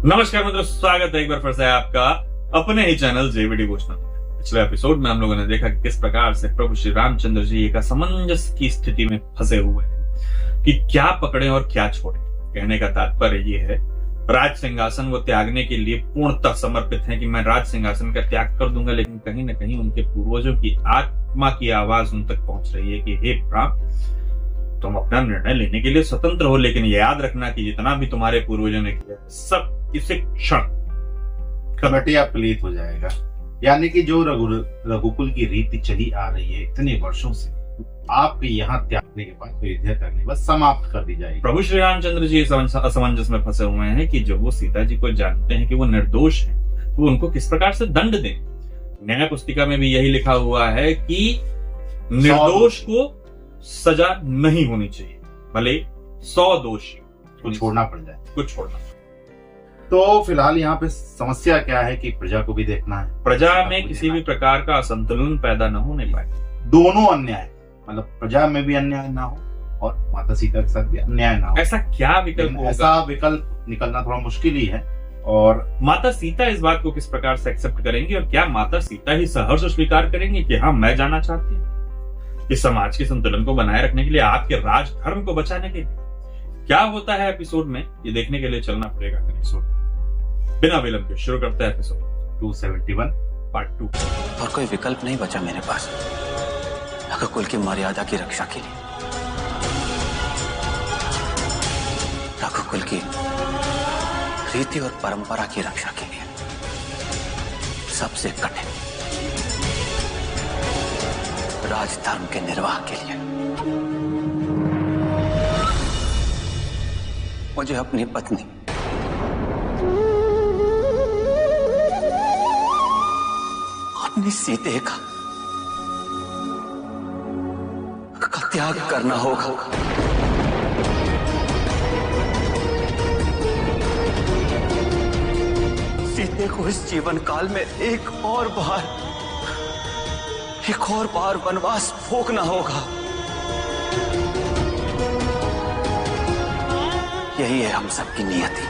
नमस्कार मित्रों, स्वागत है एक बार फिर से आपका अपने ही चैनल जेवी डिवोशनल। पिछले एपिसोड में हम लोगों ने देखा कि किस प्रकार से प्रभु श्री रामचंद्र जी एक असमंजस की स्थिति में फंसे हुए हैं कि क्या पकड़े और क्या छोड़े। कहने का तात्पर्य ये है, राज सिंहासन वो त्यागने के लिए पूर्णतः समर्पित हैं कि मैं राज सिंहासन का त्याग कर दूंगा, लेकिन कहीं ना कहीं उनके पूर्वजों की आत्मा की आवाज उन तक पहुंच रही है कि हे राम, तुम अपना निर्णय लेने के लिए स्वतंत्र हो, लेकिन याद रखना कि जितना भी तुम्हारे पूर्वजों ने किया सब इसे क्षण कमटिया पलीत हो जाएगा। यानी कि जो रघुकुल की रीति चली आ रही है इतने वर्षों से, आपके यहाँ त्यागने के बाद अयोध्या करने के बाद समाप्त कर दी जाएगी। प्रभु श्री रामचंद्र जी असमंजस में फंसे हुए हैं कि जो वो सीता जी को जानते हैं कि वो निर्दोष हैं, वो उनको किस प्रकार से दंड दें। न्याय पुस्तिका में भी यही लिखा हुआ है कि निर्दोष को सजा नहीं होनी चाहिए, भले 100 दोषी को छोड़ना पड़ जाए, कुछ छोड़ना। तो फिलहाल यहाँ पे समस्या क्या है कि प्रजा को भी देखना है, प्रजा में किसी भी प्रकार का असंतुलन पैदा न होने पाए। दोनों अन्याय, मतलब प्रजा में भी अन्याय ना हो और माता सीता के साथ भी अन्याय ना हो। ऐसा क्या विकल्प होगा? ऐसा विकल्प निकलना थोड़ा मुश्किल ही है। और माता सीता इस बात को किस प्रकार से एक्सेप्ट करेंगी, और क्या माता सीता ही सहर्ष स्वीकार करेंगी कि हाँ, मैं जाना चाहती हूँ। इस समाज के संतुलन को बनाए रखने के लिए, आपके राज धर्म को बचाने के लिए क्या होता है एपिसोड में, ये देखने के लिए चलना पड़ेगा एपिसोड। बिना विलंब के शुरू करते हैं एपिसोड 271 पार्ट 2। और कोई विकल्प नहीं बचा मेरे पास रघुकुल की मर्यादा की रक्षा के लिए, रघुकुल की रीति और परंपरा की रक्षा के लिए। सबसे कठिन राजधर्म के निर्वाह के लिए मुझे अपनी पत्नी अपनी सीते का त्याग करना होगा। सीते को इस जीवन काल में एक और बार वनवास भोगना होगा। यही है हम सबकी नियति।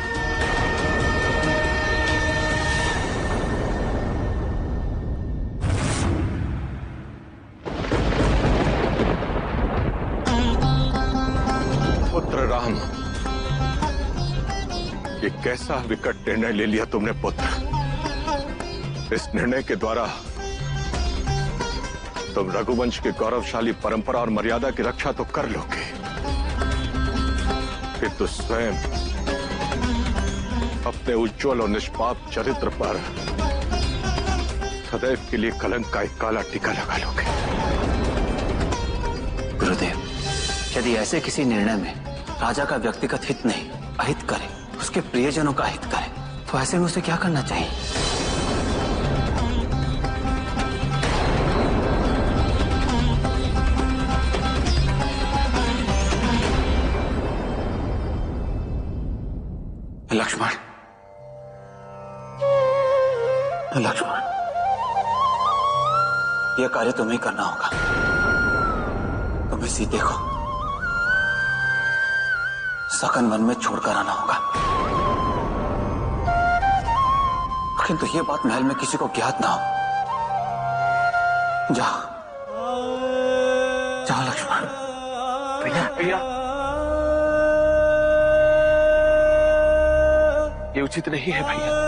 पुत्र राम, ये कैसा विकट निर्णय ले लिया तुमने पुत्र। इस निर्णय के द्वारा तुम रघुवंश की गौरवशाली परंपरा और मर्यादा की रक्षा तो कर लोगे, किंतु स्वयं अपने उज्जवल और निष्पाप चरित्र पर सदैव के लिए कलंक का एक काला टीका लगा लोगे। गुरुदेव, यदि ऐसे किसी निर्णय में राजा का व्यक्तिगत हित नहीं, अहित करे, उसके प्रियजनों का हित करे, तो ऐसे में उसे क्या करना चाहिए? लक्ष्मण, यह कार्य तुम्हें करना होगा। तुम्हें सीते को सकन वन में छोड़कर आना होगा, किंतु यह बात महल में किसी को ज्ञात ना हो। जाओ जाओ लक्ष्मण। भैया, ये उचित नहीं है भैया।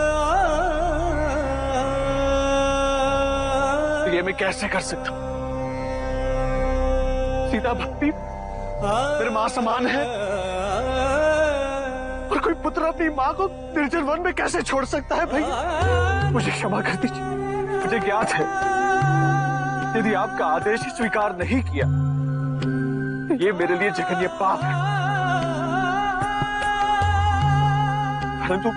ये मैं कैसे कर सकता हूं? सीता भक्ति मेरे मां समान है, और कोई पुत्र अपनी मां को निर्जन वन में कैसे छोड़ सकता है भैया? मुझे क्षमा कर दीजिए। मुझे ज्ञात है यदि आपका आदेश स्वीकार नहीं किया तो ये मेरे लिए जघन्य पाप है, परंतु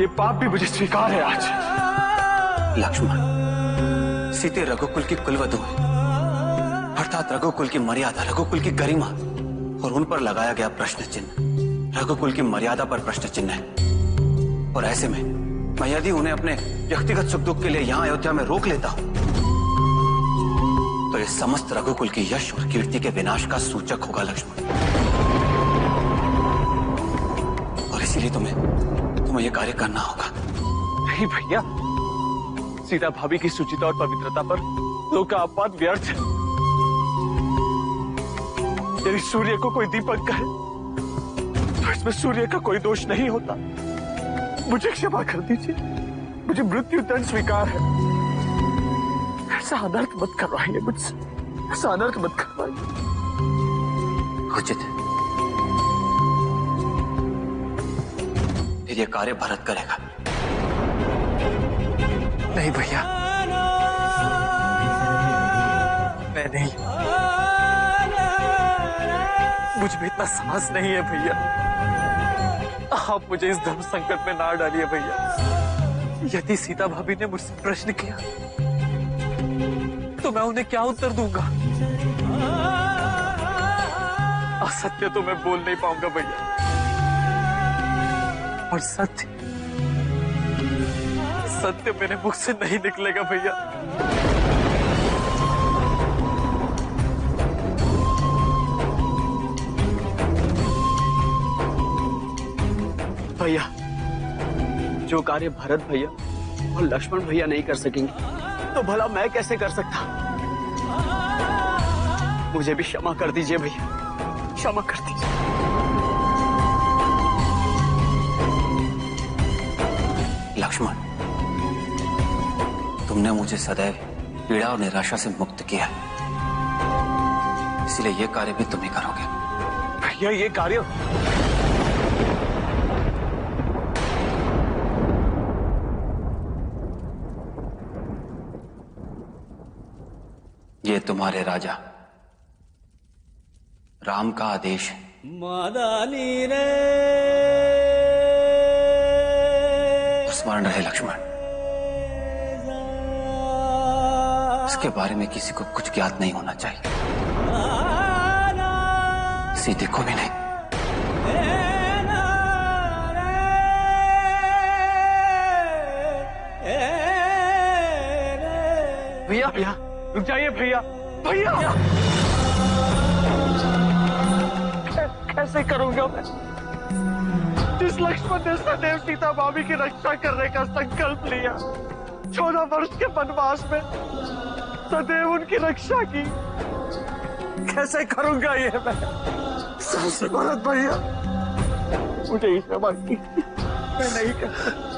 ये पाप भी मुझे स्वीकार है आज। लक्ष्मण, सीते रघुकुल की कुलवधू है, अर्थात रघुकुल की मर्यादा, रघुकुल की गरिमा और उन पर लगाया गया प्रश्न चिन्ह रघुकुल की मर्यादा पर प्रश्न चिन्ह है। और ऐसे में मैं यदि उन्हें अपने व्यक्तिगत सुख दुख के लिए यहां अयोध्या में रोक लेता हूं तो ये समस्त रघुकुल की यश और कीर्ति के विनाश का सूचक होगा लक्ष्मण। और इसीलिए तुम्हें तुम्हें यह कार्य करना होगा। नहीं भैया, सीता भाभी की शुचिता और पवित्रता पर लोग का अपवाद व्यर्थ है। यदि सूर्य को कोई दीपक कहे तो इसमें सूर्य का कोई दोष नहीं होता। मुझे क्षमा कर दीजिए, मुझे मृत्यु दंड स्वीकार है। ऐसा अनर्थ मत करवाइए मुझसे, ऐसा अनर्थ मत करवाइए। उचित है, फिर यह कार्य भरत करेगा। नहीं भैया, मैं नहीं, मुझ में इतना साहस नहीं है भैया। आप मुझे इस धर्म संकट में ना डालिए भैया। यदि सीता भाभी ने मुझसे प्रश्न किया तो मैं उन्हें क्या उत्तर दूंगा? असत्य तो मैं बोल नहीं पाऊंगा भैया, और सत्य मेरे मुख से नहीं निकलेगा भैया। भैया, जो कार्य भरत भैया और लक्ष्मण भैया नहीं कर सकेंगे तो भला मैं कैसे कर सकता? मुझे भी क्षमा कर दीजिए भैया, क्षमा कर दीजिए। लक्ष्मण, तुमने मुझे सदैव पीड़ा और निराशा से मुक्त किया, इसलिए यह कार्य भी तुम ही करोगे। भैया, ये कार्य ये तुम्हारे राजा राम का आदेश है। स्मरण रहे लक्ष्मण, इसके बारे में किसी को कुछ ज्ञात नहीं होना चाहिए, सीते को भी नहीं। भैया, भैया रुक जाइए भैया, भैया कैसे करूंगा मैं? जिस लक्ष्मण ने सदैव सीता भाभी की रक्षा करने का संकल्प लिया, 14 वर्ष के वनवास में सदैव उनकी रक्षा की, कैसे करूंगा ये मैं? भरत भैया, मुझे क्षमा कीजिए, मैं नहीं कर सकता।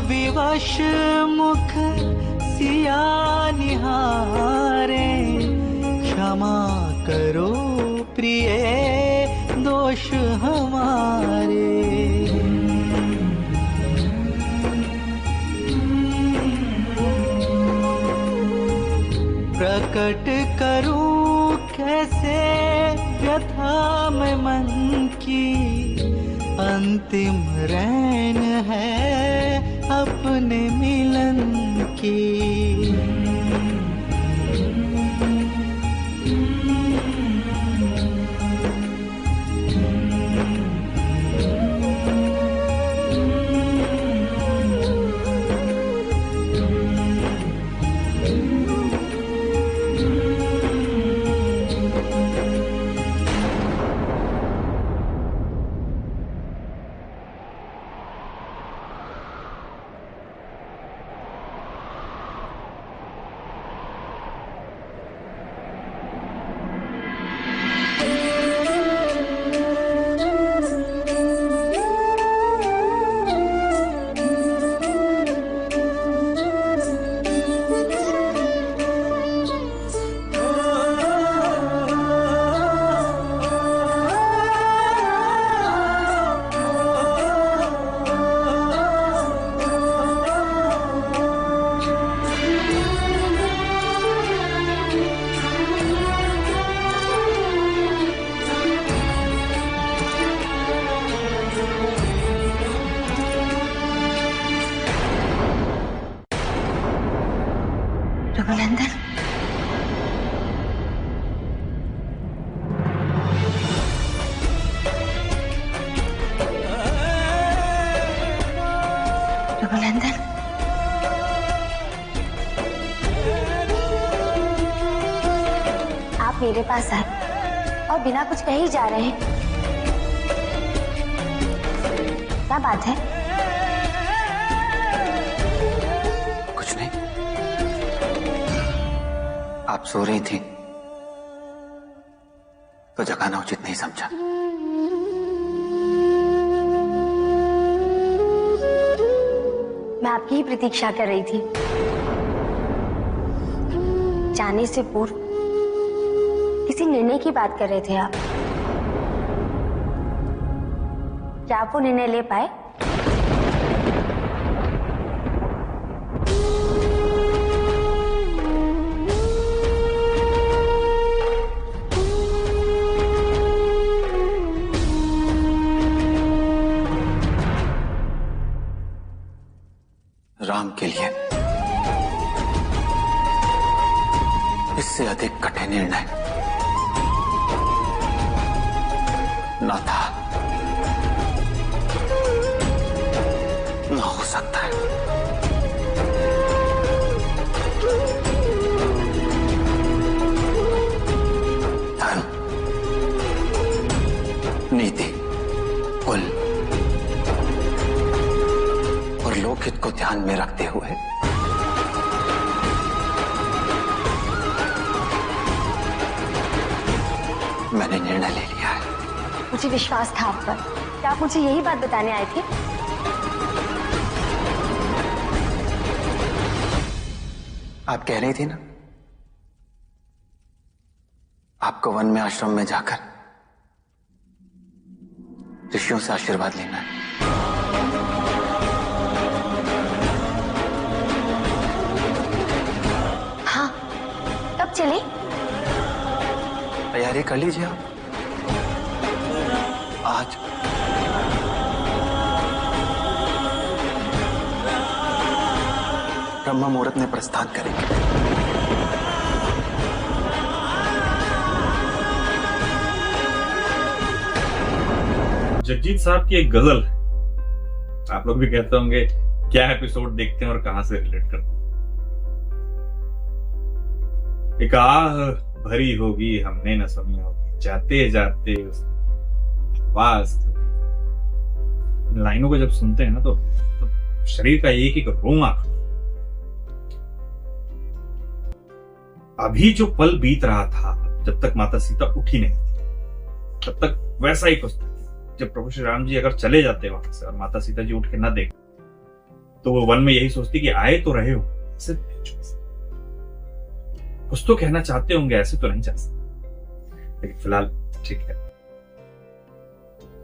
विवश मुख सिया निहारे, क्षमा करो प्रिय दोष हमारे। प्रकट करूं कैसे व्यथा में मन की, अंतिम रैन है अपने मिलन की। रघुनंदन, रघुनंदन, आप मेरे पास आए और बिना कुछ कहे ही जा रहे हैं। क्या बात है? कुछ नहीं, आप सो रही थी तो जगाना उचित नहीं समझा। मैं आपकी ही प्रतीक्षा कर रही थी। जाने से पूर्व किसी निर्णय की बात कर रहे थे आप। क्या आप वो निर्णय ले पाए? राम के लिए इससे अधिक कठिन निर्णय ना था, ना हो सकता है। धर्म, नीति, कुल और लोकहित को ध्यान में रखते हुए मैंने निर्णय ले लिया है। मुझे विश्वास था आप पर। क्या आप मुझे यही बात बताने आए थे? आप कह रही थी ना, आपको वन में आश्रम में जाकर ऋषियों से आशीर्वाद लेना है। हाँ, कब चले? तैयारी कर लीजिए आप। आज ब्रह्म मुहूर्त में प्रस्थान करेंगे। जगजीत साहब की एक गजल है, आप लोग भी कहते होंगे क्या एपिसोड देखते हैं और कहां से रिलेट करते हैं। एक आह भरी होगी हमने न सुनी होगी, जाते जाते आवाज। इन लाइनों को जब सुनते हैं ना तो शरीर का एक एक रोमा। अभी जो पल बीत रहा था, जब तक माता सीता उठी नहीं थी, तब तक वैसा ही कुछ था। जब प्रभु श्री राम जी अगर चले जाते वहां से और माता सीता जी उठ के ना देख, तो वो वन में यही सोचती कि आए तो रहे हो, कुछ तो कहना चाहते होंगे, ऐसे तो नहीं चाह सकते। लेकिन फिलहाल ठीक है।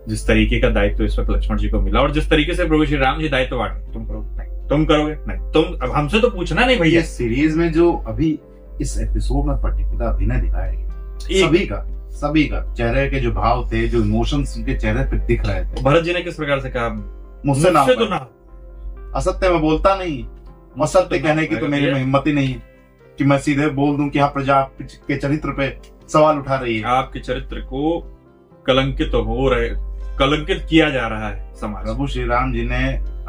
जिस तरीके का दायित्व इस वक्त लक्ष्मण जी को मिला और जिस तरीके से प्रभु श्री राम जी दायित्व बांटे, तुम करोगे नहीं, तुम करोगे नहीं, तुम अब हमसे तो पूछना नहीं भैया। सीरीज में जो अभी इस एपिसोड में पर्टिकुलर अभिनय दिखाया गया, सभी का चेहरे के जो भाव थे, जो इमोशंस उनके चेहरे पे दिख रहे थे। भरत जी ने किस प्रकार से कहा, मुझसे ना तो ना, असत्य में बोलता नहीं, असत्य कहने की तो मेरी में हिम्मत ही नहीं है कि मैं सीधे बोल दूं कि हाँ प्रजा के चरित्र पे सवाल उठा रही है। आपके चरित्र को कलंकित किया जा रहा है समाज। प्रभु श्री राम जी ने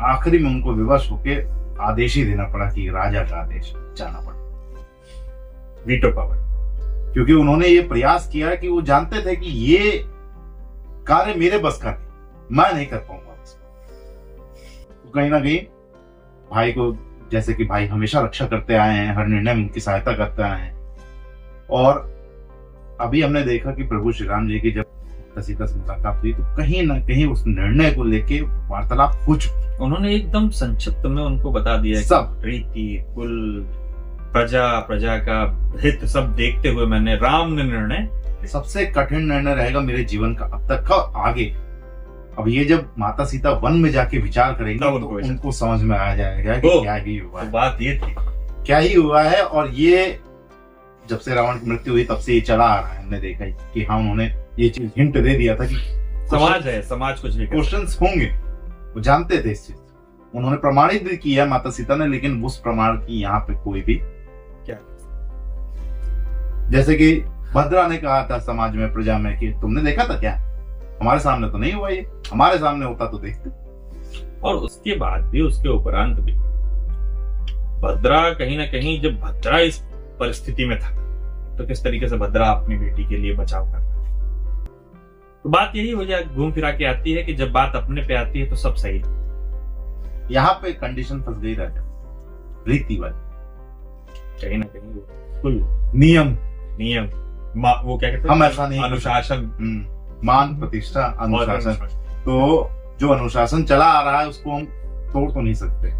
आखिरी में उनको विवश होके आदेश ही देना पड़ा कि राजा का आदेश जाना पड़ा, वीटो पावर। क्योंकि उन्होंने ये प्रयास किया कि वो जानते थे कि ये कार्य मेरे बस का नहीं, मैं नहीं कर पाऊंगा। तो कहीं ना कहीं भाई को, जैसे कि भाई हमेशा रक्षा करते आए हैं, हर निर्णय में उनकी सहायता करते आए हैं। और अभी हमने देखा कि प्रभु श्री राम जी की जब सीता से मुलाकात हुई तो कहीं ना कहीं उस निर्णय को लेके वार्तालाप हो चुकी। उन्होंने एकदम संक्षिप्त में उनको बता दिया सब रीति, कुल, प्रजा का हित सब देखते हुए मैंने राम ने निर्णय। सबसे कठिन निर्णय रहेगा मेरे जीवन का अब तक का आगे। अब ये जब माता सीता वन में जाके विचार करेंगे तो उनको समझ में आ जाएगा कि क्या ही हुआ है। बात ये थी, क्या ही हुआ है। और ये जब से रावण की मृत्यु हुई तब से ये चला आ रहा है। हमने देखा कि हाँ, उन्होंने ये चीज हिंट दे दिया था कि समाज है, समाज कुछ भी क्वेश्चंस होंगे, वो जानते थे इस चीज। उन्होंने प्रमाणित भी किया माता सीता ने, लेकिन उस प्रमाण की यहाँ पे कोई भी क्या, जैसे कि भद्रा ने कहा था समाज में, प्रजा में कि तुमने देखा था क्या, हमारे सामने तो नहीं हुआ, ये हमारे सामने होता तो देखते। और उसके बाद भी, उसके उपरांत भी भद्रा कहीं ना कहीं, जब भद्रा इस परिस्थिति में था तो किस तरीके से भद्रा अपनी बेटी के लिए बचाव करता। तो बात यही हो जाए, घूम फिरा के आती है कि जब बात अपने पे आती है तो सब सही है। यहाँ पे कंडीशन फंस गई राजा, रीति वाली, कहीं ना कहीं कुल नियम, वो क्या कहते हैं, हम ऐसा नहीं, अनुशासन, मान प्रतिष्ठा अनुशासन। तो जो अनुशासन चला आ रहा है उसको हम तोड़ तो नहीं सकते।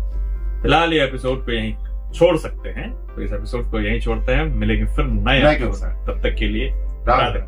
फिलहाल ये एपिसोड को यहीं छोड़ सकते हैं, तो इस एपिसोड को यहीं छोड़ते हैं। मिलेंगे फिर नए एपिसोड, तब तक के लिए राधे।